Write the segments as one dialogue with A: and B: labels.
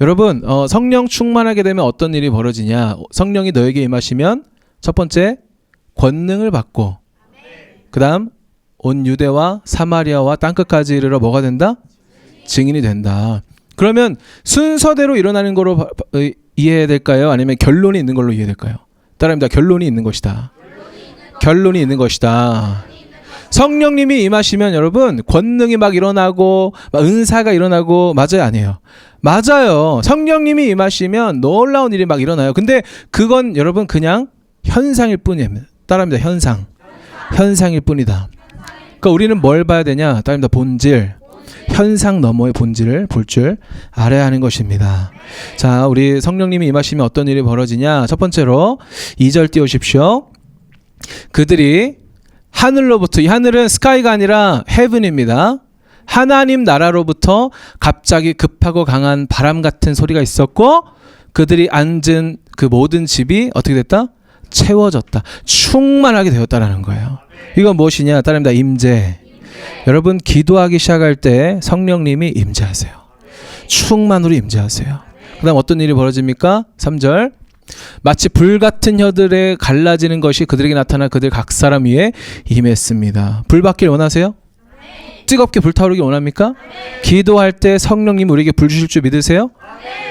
A: 여러분 성령 충만하게 되면 어떤 일이 벌어지냐? 성령이 너에게 임하시면 첫 번째 권능을 받고, 그 다음 온 유대와 사마리아와 땅끝까지 이르러 뭐가 된다? 증인이 된다. 그러면 순서대로 일어나는 거로 이해해야 될까요? 아니면 결론이 있는 걸로 이해될까요? 따라합니다. 결론이 있는 것이다. 결론이 있는 것이다. 성령님이 임하시면 여러분 권능이 막 일어나고 막 은사가 일어나고, 맞아요 아니에요? 맞아요. 성령님이 임하시면 놀라운 일이 막 일어나요. 근데 그건 여러분 그냥 현상일 뿐입니다. 따라합니다. 현상일 뿐이다. 그러니까 우리는 뭘 봐야 되냐? 따라합니다. 본질. 현상 너머의 본질을 볼 줄 알아야 하는 것입니다. 자, 우리 성령님이 임하시면 어떤 일이 벌어지냐? 첫 번째로 2절 띄우십시오. 그들이 하늘로부터, 이 하늘은 스카이가 아니라 헤븐입니다. 하나님 나라로부터 갑자기 급하고 강한 바람 같은 소리가 있었고, 그들이 앉은 그 모든 집이 어떻게 됐다? 채워졌다. 충만하게 되었다라는 거예요. 이건 무엇이냐? 따릅니다. 임재. 여러분 기도하기 시작할 때 성령님이 임재하세요. 충만으로 임재하세요. 그 다음 어떤 일이 벌어집니까? 3절. 마치 불같은 혀들에 갈라지는 것이 그들에게 나타나 그들 각 사람 위에 임했습니다. 불 받길 원하세요? 뜨겁게 불타오르기 원합니까? 기도할 때 성령님 우리에게 불 주실 줄 믿으세요?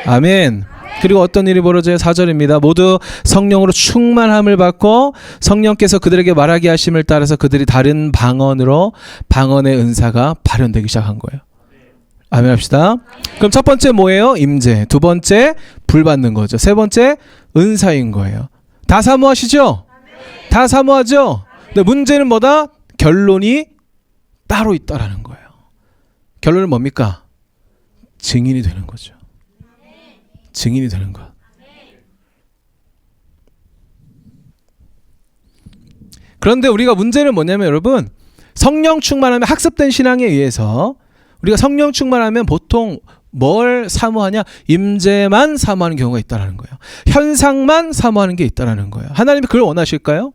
A: 아멘. 그리고 어떤 일이 벌어져요? 4절입니다. 모두 성령으로 충만함을 받고 성령께서 그들에게 말하게 하심을 따라서 그들이 다른 방언으로 방언의 은사가 발현되기 시작한 거예요. 아멘 합시다. 그럼 첫 번째 뭐예요? 임재. 두 번째 불 받는 거죠. 세 번째 은사인 거예요. 다 사모하시죠? 다 사모하죠? 근데 문제는 뭐다? 결론이 따로 있다라는 거예요. 결론은 뭡니까? 증인이 되는 거죠. 증인이 되는 것. 그런데 우리가 문제는 뭐냐면 여러분, 성령 충만하면, 학습된 신앙에 의해서 우리가 성령 충만하면 보통 뭘 사모하냐? 임재만 사모하는 경우가 있다라는 거예요. 현상만 사모하는 게 있다라는 거예요. 하나님이 그걸 원하실까요?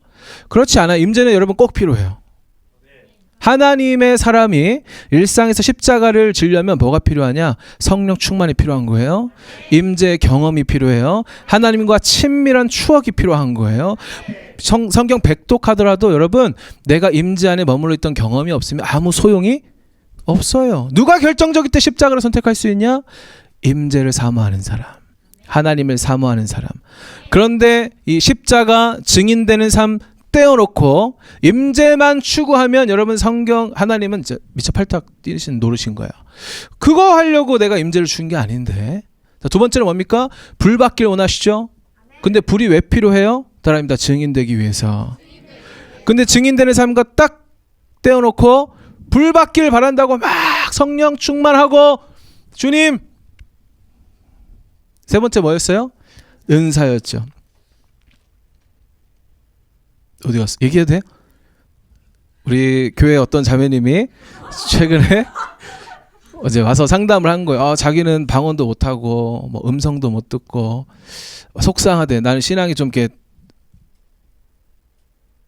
A: 그렇지 않아요. 임재는 여러분 꼭 필요해요. 하나님의 사람이 일상에서 십자가를 지려면 뭐가 필요하냐? 성령 충만이 필요한 거예요. 임재 경험이 필요해요. 하나님과 친밀한 추억이 필요한 거예요. 성경 백독하더라도 여러분 내가 임재 안에 머물러 있던 경험이 없으면 아무 소용이 없어요. 누가 결정적일 때 십자가를 선택할 수 있냐? 임재를 사모하는 사람, 하나님을 사모하는 사람. 그런데 이 십자가 증인되는 삶 떼어놓고 임재만 추구하면 여러분 성경 하나님은 미쳐 팔딱 뛰신 노릇인 거야. 그거 하려고 내가 임재를 준 게 아닌데. 자, 두 번째는 뭡니까? 불 받길 원하시죠? 근데 불이 왜 필요해요? 따라합니다. 증인되기 위해서. 근데 증인되는 삶과 딱 떼어놓고 불 받길 바란다고 막 성령 충만하고 주님. 세 번째 뭐였어요? 은사였죠. 어디 갔어? 얘기해도 돼? 우리 교회 어떤 자매님이 최근에 어제 와서 상담을 한 거예요. 자기는 방언도 못하고 뭐 음성도 못 듣고 속상하대. 나는 신앙이 좀 이렇게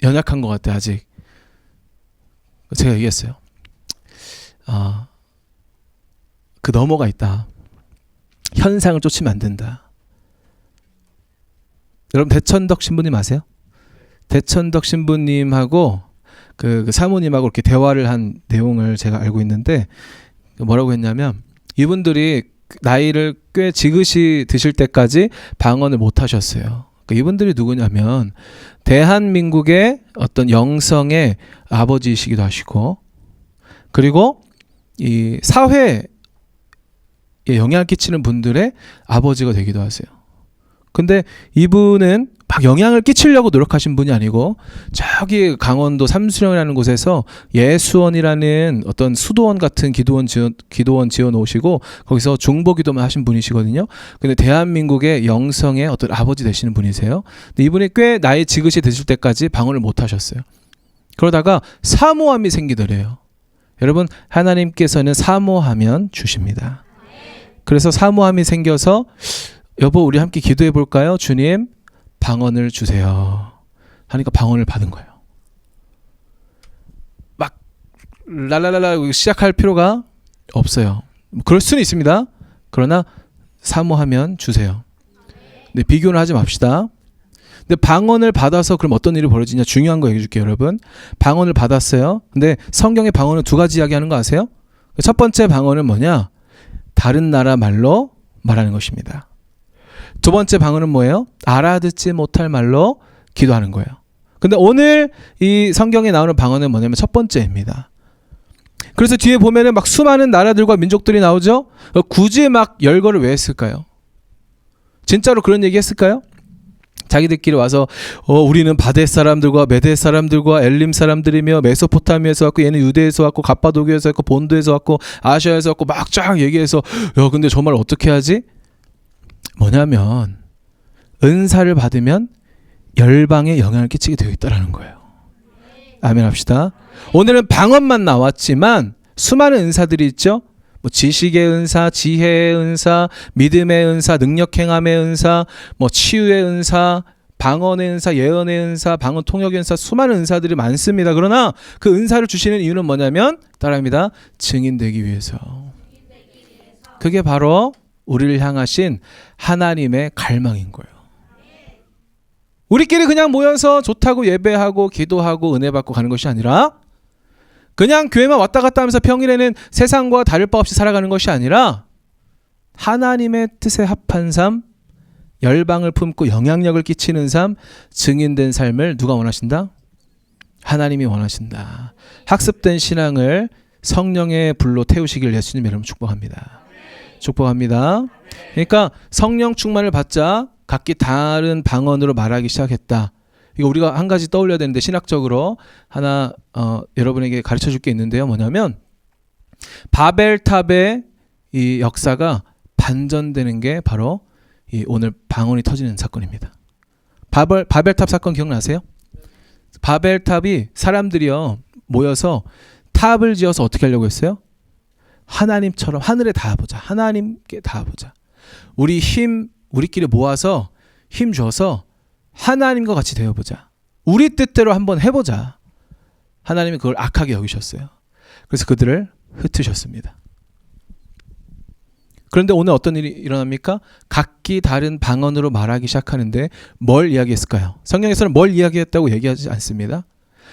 A: 연약한 것 같아 아직. 제가 얘기했어요. 그 너머가 있다. 현상을 쫓으면 안 된다. 여러분 대천덕 신부님 아세요? 대천덕 신부님하고 그 사모님하고 이렇게 대화를 한 내용을 제가 알고 있는데 뭐라고 했냐면 이분들이 나이를 꽤 지긋이 드실 때까지 방언을 못 하셨어요. 그러니까 이분들이 누구냐면 대한민국의 어떤 영성의 아버지이시기도 하시고 그리고 이 사회에 영향을 끼치는 분들의 아버지가 되기도 하세요. 근데 이분은 막 영향을 끼치려고 노력하신 분이 아니고 저기 강원도 삼수령이라는 곳에서 예수원이라는 어떤 수도원 같은 기도원 지어 놓으시고 거기서 중보기도만 하신 분이시거든요. 근데 대한민국의 영성의 어떤 아버지 되시는 분이세요. 근데 이분이 꽤 나이 지긋이 되실 때까지 방언을 못 하셨어요. 그러다가 사모함이 생기더래요. 여러분 하나님께서는 사모하면 주십니다. 그래서 사모함이 생겨서 여보 우리 함께 기도해 볼까요? 주님 방언을 주세요 하니까 방언을 받은 거예요. 막 랄랄랄라 시작할 필요가 없어요. 그럴 수는 있습니다. 그러나 사모하면 주세요. 근데 비교는 하지 맙시다. 근데 방언을 받아서 그럼 어떤 일이 벌어지냐? 중요한 거 얘기해 줄게요, 여러분. 방언을 받았어요. 근데 성경의 방언은 두 가지 이야기하는 거 아세요? 첫 번째 방언은 뭐냐? 다른 나라 말로 말하는 것입니다. 두 번째 방언은 뭐예요? 알아듣지 못할 말로 기도하는 거예요. 근데 오늘 이 성경에 나오는 방언은 뭐냐면 첫 번째입니다. 그래서 뒤에 보면은 막 수많은 나라들과 민족들이 나오죠? 굳이 막 열거를 왜 했을까요? 진짜로 그런 얘기 했을까요? 자기들끼리 와서 우리는 바데 사람들과 메데 사람들과 엘림 사람들이며 메소포타미아에서 왔고 얘는 유대에서 왔고 갑바도기에서 왔고 본도에서 왔고 아시아에서 왔고 막 쫙 얘기해서 야 근데 정말 어떻게 하지? 뭐냐면 은사를 받으면 열방에 영향을 끼치게 되어 있다는 거예요. 아멘 합시다. 오늘은 방언만 나왔지만 수많은 은사들이 있죠. 뭐 지식의 은사, 지혜의 은사, 믿음의 은사, 능력 행함의 은사, 뭐 치유의 은사, 방언의 은사, 예언의 은사, 방언 통역의 은사, 수많은 은사들이 많습니다. 그러나 그 은사를 주시는 이유는 뭐냐면 따라합니다. 증인되기 위해서. 그게 바로 우리를 향하신 하나님의 갈망인 거예요. 우리끼리 그냥 모여서 좋다고 예배하고 기도하고 은혜 받고 가는 것이 아니라 그냥 교회만 왔다 갔다 하면서 평일에는 세상과 다를 바 없이 살아가는 것이 아니라 하나님의 뜻에 합한 삶, 열방을 품고 영향력을 끼치는 삶, 증인된 삶을 누가 원하신다? 하나님이 원하신다. 학습된 신앙을 성령의 불로 태우시길 예수님 여러분 축복합니다. 축복합니다. 그러니까 성령 충만을 받자 각기 다른 방언으로 말하기 시작했다. 이거 우리가 한 가지 떠올려야 되는데 신학적으로 하나 여러분에게 가르쳐 줄 게 있는데요. 뭐냐면 바벨탑의 이 역사가 반전되는 게 바로 이 오늘 방언이 터지는 사건입니다. 바벨탑 사건 기억나세요? 바벨탑이 사람들이요 모여서 탑을 지어서 어떻게 하려고 했어요? 하나님처럼 하늘에 닿아보자. 하나님께 닿아보자. 우리끼리 모아서 힘 줘서 하나님과 같이 되어보자. 우리 뜻대로 한번 해보자. 하나님이 그걸 악하게 여기셨어요. 그래서 그들을 흩으셨습니다. 그런데 오늘 어떤 일이 일어납니까? 각기 다른 방언으로 말하기 시작하는데 뭘 이야기했을까요? 성경에서는 뭘 이야기했다고 얘기하지 않습니다.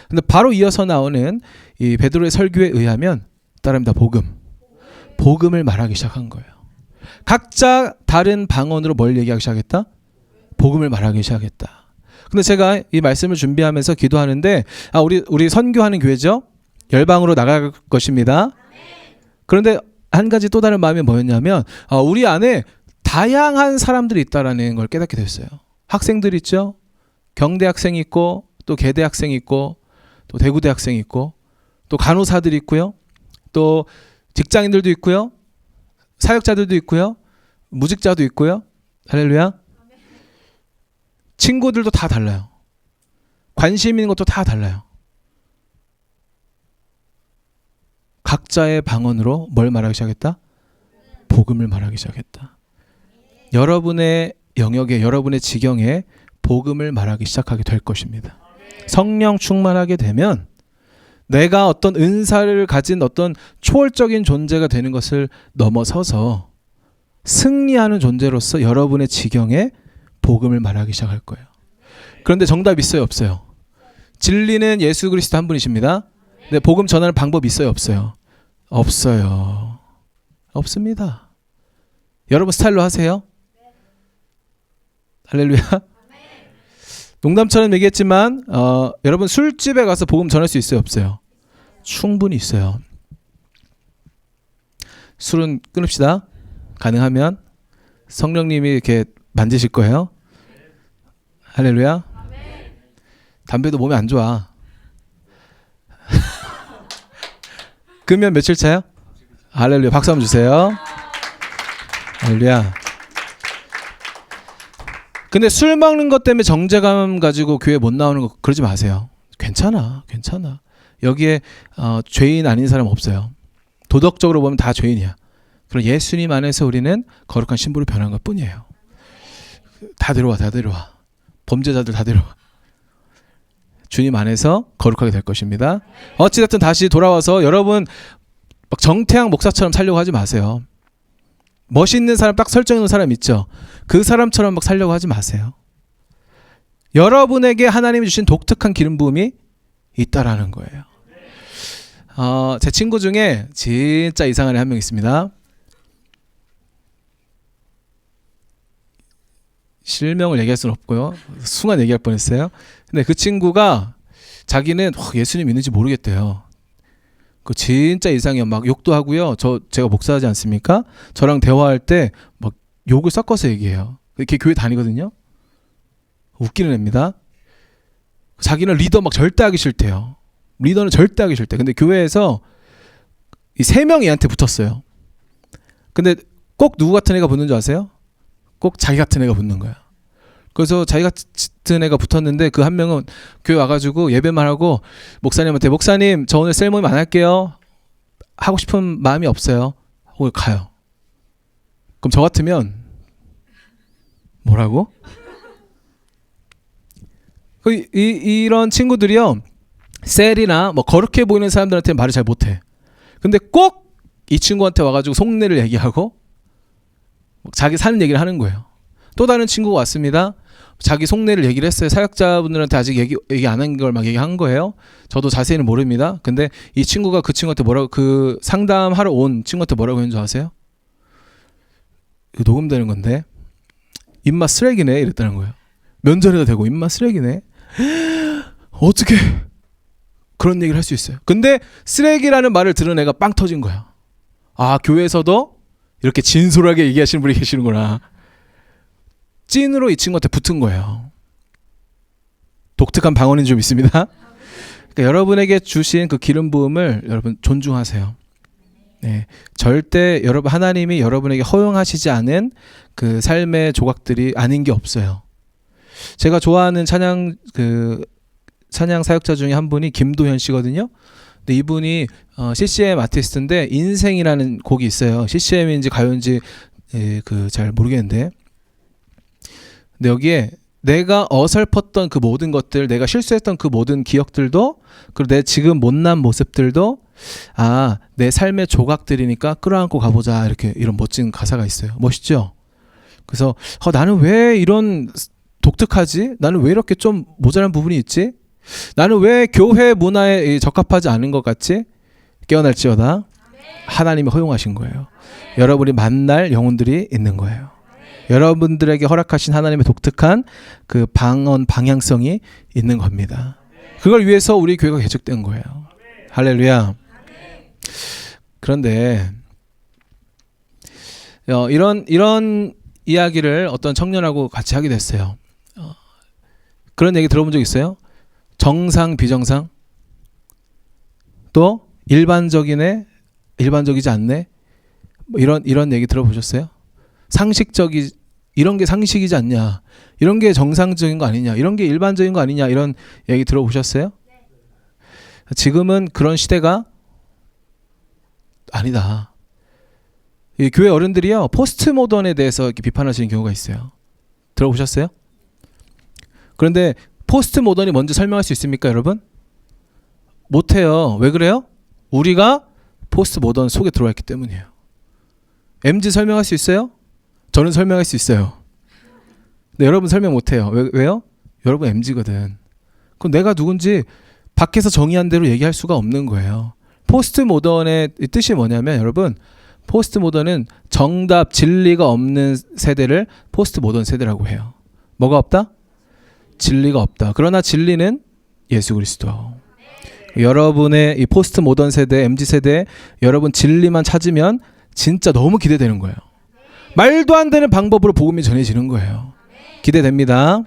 A: 근데 바로 이어서 나오는 이 베드로의 설교에 의하면 따릅니다. 복음을 말하기 시작한 거예요. 각자 다른 방언으로 뭘 얘기하기 시작했다? 복음을 말하기 시작했다. 근데 제가 이 말씀을 준비하면서 기도하는데 우리 선교하는 교회죠? 열방으로 나갈 것입니다. 그런데 한 가지 또 다른 마음이 뭐였냐면 우리 안에 다양한 사람들이 있다라는 걸 깨닫게 됐어요. 학생들 있죠? 경대 학생이 있고 또 계대 학생이 있고 또 대구대 학생이 있고 또 간호사들이 있고요. 또 직장인들도 있고요. 사역자들도 있고요. 무직자도 있고요. 할렐루야. 친구들도 다 달라요. 관심 있는 것도 다 달라요. 각자의 방언으로 뭘 말하기 시작했다? 복음을 말하기 시작했다. 여러분의 영역에 여러분의 지경에 복음을 말하기 시작하게 될 것입니다. 성령 충만하게 되면 내가 어떤 은사를 가진 어떤 초월적인 존재가 되는 것을 넘어서서 승리하는 존재로서 여러분의 지경에 복음을 말하기 시작할 거예요. 그런데 정답 있어요, 없어요? 진리는 예수 그리스도 한 분이십니다. 근데 복음 전하는 방법 있어요, 없어요? 없어요. 없습니다. 여러분 스타일로 하세요. 할렐루야. 농담처럼 얘기했지만 여러분 술집에 가서 복음 전할 수 있어요, 없어요? 충분히 있어요. 술은 끊읍시다. 가능하면 성령님이 이렇게 만지실 거예요. 할렐루야. 담배도 몸에 안 좋아. 금연 며칠 차요? 할렐루야. 박수 한번 주세요. 할렐루야. 근데 술 먹는 것 때문에 정죄감 가지고 교회 못 나오는 거 그러지 마세요. 괜찮아. 여기에 죄인 아닌 사람 없어요. 도덕적으로 보면 다 죄인이야. 그럼 예수님 안에서 우리는 거룩한 신부로 변한 것 뿐이에요. 다 데려와. 범죄자들 다 데려와. 주님 안에서 거룩하게 될 것입니다. 어찌됐든 다시 돌아와서 여러분 막 정태양 목사처럼 살려고 하지 마세요. 멋있는 사람 딱 설정해 놓은 사람 있죠. 그 사람처럼 막 살려고 하지 마세요. 여러분에게 하나님이 주신 독특한 기름 부음이 있다라는 거예요. 제 친구 중에 진짜 이상한 애 한 명 있습니다. 실명을 얘기할 수는 없고요. 순간 얘기할 뻔했어요. 근데 그 친구가 자기는 예수님 있는지 모르겠대요. 그 진짜 이상해요. 막 욕도 하고요. 제가 목사하지 않습니까? 저랑 대화할 때 막 욕을 섞어서 얘기해요. 이렇게 교회 다니거든요. 웃기는 애입니다. 자기는 리더 막 절대 하기 싫대요. 리더는 절대 하기 싫대. 근데 교회에서 이 3명이 얘한테 붙었어요. 근데 꼭 누구 같은 애가 붙는 줄 아세요? 꼭 자기 같은 애가 붙는 거야. 그래서 자기 같은 애가 붙었는데 그 한 명은 교회 와가지고 예배만 하고 목사님한테 목사님 저 오늘 셀 모임 안 할게요. 하고 싶은 마음이 없어요. 하고 가요. 그럼 저 같으면 뭐라고? 이런 친구들이요. 셀이나 뭐 거룩해 보이는 사람들한테 말을 잘 못해. 근데 꼭 이 친구한테 와가지고 속내를 얘기하고 자기 사는 얘기를 하는 거예요. 또 다른 친구가 왔습니다. 자기 속내를 얘기를 했어요. 사역자분들한테 아직 얘기 안 한 걸 막 얘기한 거예요. 저도 자세히는 모릅니다. 근데 이 친구가 그 친구한테 그 상담하러 온 친구한테 뭐라고 했는 줄 아세요? 이거 녹음되는 건데 입맛 쓰레기네 이랬다는 거예요. 면전에도 대고 입맛 쓰레기네. 어떻게 그런 얘기를 할 수 있어요? 근데 쓰레기라는 말을 들은 애가 빵 터진 거야. 교회에서도 이렇게 진솔하게 얘기하시는 분이 계시는구나. 찐으로 이 친구한테 붙은 거예요. 독특한 방언이 좀 있습니다. 그러니까 여러분에게 주신 그 기름 부음을 여러분 존중하세요. 네, 절대 여러분 하나님이 여러분에게 허용하시지 않은 그 삶의 조각들이 아닌 게 없어요. 제가 좋아하는 찬양 사역자 중에 한 분이 김도현 씨거든요. 근데 이분이 CCM 아티스트인데 인생이라는 곡이 있어요. CCM인지 가요인지 잘 모르겠는데. 근데 여기에 내가 어설펐던 그 모든 것들, 내가 실수했던 그 모든 기억들도, 그리고 내 지금 못난 모습들도 내 삶의 조각들이니까 끌어안고 가보자. 이런 멋진 가사가 있어요. 멋있죠? 그래서 나는 왜 이런 독특하지? 나는 왜 이렇게 좀 모자란 부분이 있지? 나는 왜 교회 문화에 적합하지 않은 것 같지? 깨어날지어다. 하나님이 허용하신 거예요. 여러분이 만날 영혼들이 있는 거예요. 여러분들에게 허락하신 하나님의 독특한 그 방향성이 있는 겁니다. 그걸 위해서 우리 교회가 개척된 거예요. 할렐루야. 그런데 이런 이야기를 어떤 청년하고 같이 하게 됐어요. 그런 얘기 들어본 적 있어요? 정상, 비정상? 또 일반적이네, 일반적이지 않네? 이런 얘기 들어보셨어요? 이런 게 상식이지 않냐? 이런 게 정상적인 거 아니냐? 이런 게 일반적인 거 아니냐? 이런 얘기 들어보셨어요? 지금은 그런 시대가 아니다. 이 교회 어른들이요, 포스트 모던에 대해서 이렇게 비판하시는 경우가 있어요. 들어보셨어요? 그런데 포스트 모던이 뭔지 설명할 수 있습니까, 여러분? 못해요. 왜 그래요? 우리가 포스트 모던 속에 들어와 있기 때문이에요. MZ 설명할 수 있어요? 저는 설명할 수 있어요. 근데 여러분 설명 못해요. 왜요? 여러분 MZ거든. 그럼 내가 누군지 밖에서 정의한 대로 얘기할 수가 없는 거예요. 포스트 모던의 뜻이 뭐냐면, 여러분, 포스트 모던은 정답, 진리가 없는 세대를 포스트 모던 세대라고 해요. 뭐가 없다? 진리가 없다. 그러나 진리는 예수 그리스도. 여러분의 이 포스트 모던 세대, MZ 세대, 여러분 진리만 찾으면 진짜 너무 기대되는 거예요. 말도 안 되는 방법으로 복음이 전해지는 거예요. 기대됩니다.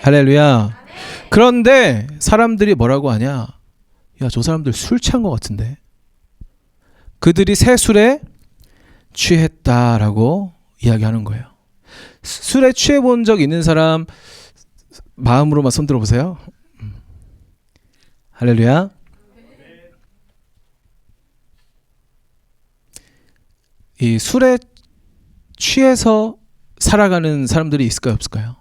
A: 할렐루야. 그런데 사람들이 뭐라고 하냐? 야, 저 사람들 술 취한 것 같은데. 그들이 새 술에 취했다라고 이야기하는 거예요. 술에 취해 본 적 있는 사람 마음으로만 손 들어보세요. 할렐루야. 이 술에 취해서 살아가는 사람들이 있을까요, 없을까요?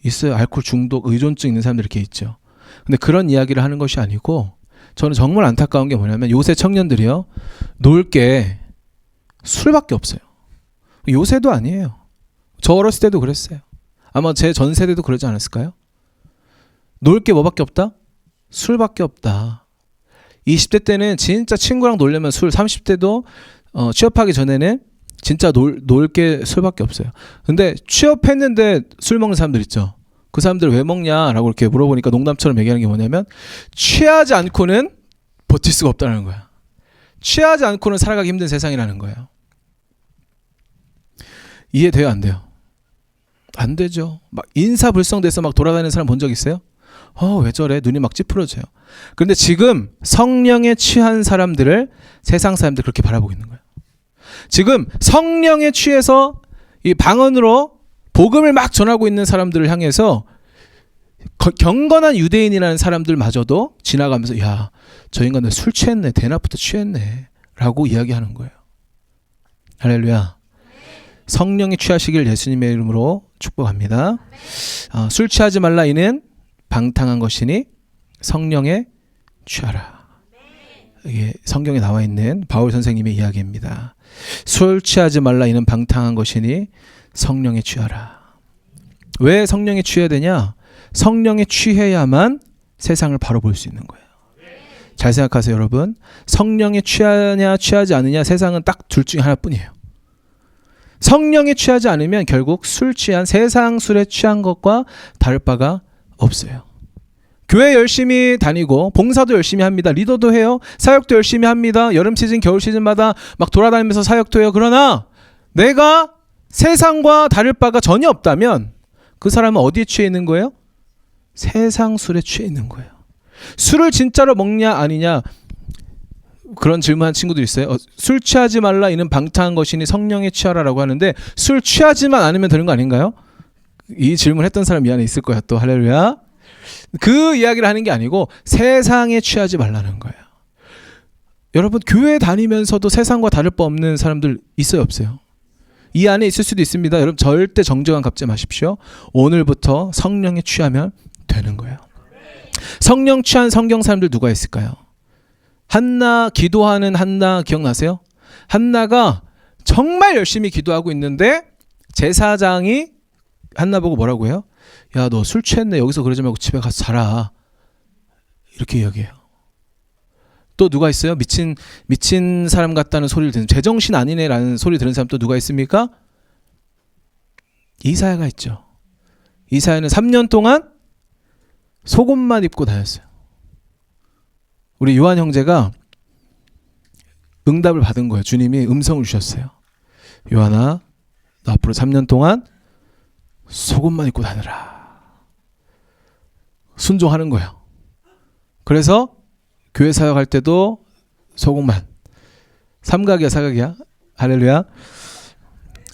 A: 있어요. 알코올 중독, 의존증 있는 사람들이 이렇게 있죠. 근데 그런 이야기를 하는 것이 아니고, 저는 정말 안타까운 게 뭐냐면 요새 청년들이요, 놀 게 술밖에 없어요. 요새도 아니에요. 저 어렸을 때도 그랬어요. 아마 제 전 세대도 그러지 않았을까요? 놀 게 뭐밖에 없다? 술밖에 없다. 20대 때는 진짜 친구랑 놀려면 술, 30대도 취업하기 전에는 진짜 놀 게 술밖에 없어요. 근데 취업했는데 술 먹는 사람들 있죠. 그 사람들 왜 먹냐라고 이렇게 물어보니까 농담처럼 얘기하는 게 뭐냐면 취하지 않고는 버틸 수가 없다는 거야. 취하지 않고는 살아가기 힘든 세상이라는 거예요. 이해돼요, 안 돼요? 안 되죠. 막 인사불성돼서 막 돌아다니는 사람 본 적 있어요? 왜 저래? 눈이 막 찌푸려져요. 그런데 지금 성령에 취한 사람들을 세상 사람들 그렇게 바라보고 있는 거예요. 지금 성령에 취해서 이 방언으로 복음을 막 전하고 있는 사람들을 향해서 경건한 유대인이라는 사람들마저도 지나가면서 야, 저 인간들 술 취했네, 대낮부터 취했네 라고 이야기하는 거예요. 할렐루야. 성령에 취하시길 예수님의 이름으로 축복합니다. 술 취하지 말라 이는 방탕한 것이니 성령에 취하라. 이게 성경에 나와 있는 바울 선생님의 이야기입니다. 술 취하지 말라 이는 방탕한 것이니 성령에 취하라. 왜 성령에 취해야 되냐? 성령에 취해야만 세상을 바로 볼 수 있는 거예요. 잘 생각하세요, 여러분. 성령에 취하냐 취하지 않느냐 세상은 딱 둘 중에 하나뿐이에요. 성령에 취하지 않으면 결국 술 취한 세상 술에 취한 것과 다를 바가 없어요. 교회 열심히 다니고 봉사도 열심히 합니다. 리더도 해요. 사역도 열심히 합니다. 여름 시즌 겨울 시즌마다 막 돌아다니면서 사역도 해요. 그러나 내가 세상과 다를 바가 전혀 없다면 그 사람은 어디에 취해 있는 거예요? 세상 술에 취해 있는 거예요. 술을 진짜로 먹냐 아니냐 그런 질문한 친구들 있어요. 술 취하지 말라 이는 방탕한 것이니 성령에 취하라라고 하는데 술 취하지만 않으면 되는 거 아닌가요? 이 질문했던 사람 이 안에 있을 거야. 또 할렐루야. 그 이야기를 하는 게 아니고 세상에 취하지 말라는 거예요. 여러분 교회 다니면서도 세상과 다를 바 없는 사람들 있어요, 없어요? 이 안에 있을 수도 있습니다. 여러분 절대 정죄감 갖지 마십시오. 오늘부터 성령에 취하면 되는 거예요. 성령 취한 성경 사람들 누가 있을까요? 한나, 기도하는 한나 기억나세요? 한나가 정말 열심히 기도하고 있는데 제사장이 한나 보고 뭐라고 해요? 야, 너 술 취했네. 여기서 그러지 말고 집에 가서 자라. 이렇게 이야기해요. 또 누가 있어요? 미친 사람 같다는 소리를 듣는, 제정신 아니네라는 소리 들은 사람 또 누가 있습니까? 이사야가 있죠. 이사야는 3년 동안 속옷만 입고 다녔어요. 우리 요한 형제가 응답을 받은 거예요. 주님이 음성을 주셨어요. 요한아, 너 앞으로 3년 동안 속옷만 입고 다니라. 순종하는 거예요. 그래서 교회 사역할 때도 속옷만. 삼각이야, 사각이야? 할렐루야.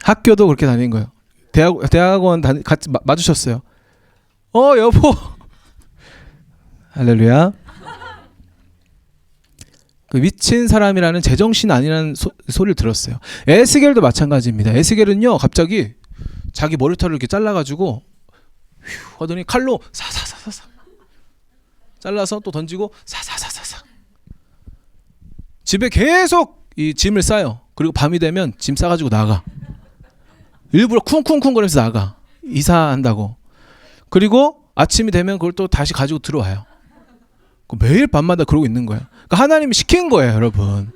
A: 학교도 그렇게 다니는 거예요. 대학원 같이 맞으셨어요. 여보. 할렐루야. 그 미친 사람이라는 제정신 아니라는 소리를 들었어요. 에스겔도 마찬가지입니다. 에스겔은요 갑자기 자기 머리털을 이렇게 잘라가지고 휴 하더니 칼로 사사사사사 잘라서 또 던지고 사사사사사 집에 계속 이 짐을 싸요. 그리고 밤이 되면 짐 싸가지고 나가. 일부러 쿵쿵쿵 거리면서 나가. 이사한다고. 그리고 아침이 되면 그걸 또 다시 가지고 들어와요. 매일 밤마다 그러고 있는 거예요. 그러니까 하나님이 시킨 거예요, 여러분.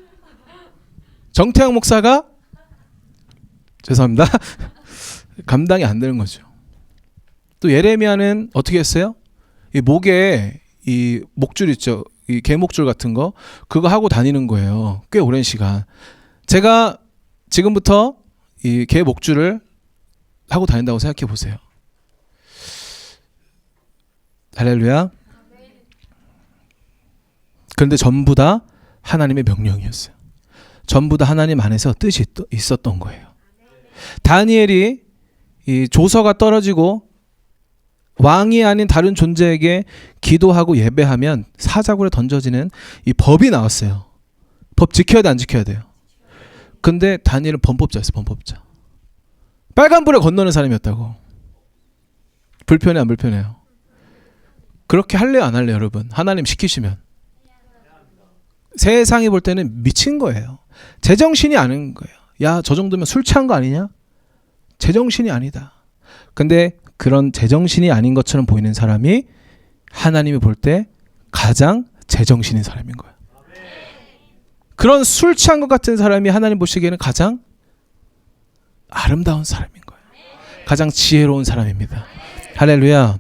A: 정태영 목사가 죄송합니다. 감당이 안 되는 거죠. 또 예레미야는 어떻게 했어요? 이 목에 이 목줄 있죠. 이 개목줄 같은 거 그거 하고 다니는 거예요. 꽤 오랜 시간. 제가 지금부터 이 개목줄을 하고 다닌다고 생각해 보세요. 할렐루야. 그런데 전부 다 하나님의 명령이었어요. 전부 다 하나님 안에서 뜻이 있었던 거예요. 다니엘이 이 조서가 떨어지고 왕이 아닌 다른 존재에게 기도하고 예배하면 사자굴에 던져지는 이 법이 나왔어요. 법 지켜야 돼, 안 지켜야 돼요? 근데 다니엘은 범법자였어요. 범법자. 빨간불에 건너는 사람이었다고. 불편해 안 불편해요? 그렇게 할래요 안 할래요 여러분? 하나님 시키시면. 세상이 볼 때는 미친 거예요. 제정신이 아닌 거예요. 야, 저 정도면 술 취한 거 아니냐? 제정신이 아니다. 근데 그런 제정신이 아닌 것처럼 보이는 사람이 하나님이 볼 때 가장 제정신인 사람인 거예요. 그런 술 취한 것 같은 사람이 하나님 보시기에는 가장 아름다운 사람인 거예요. 가장 지혜로운 사람입니다. 할렐루야.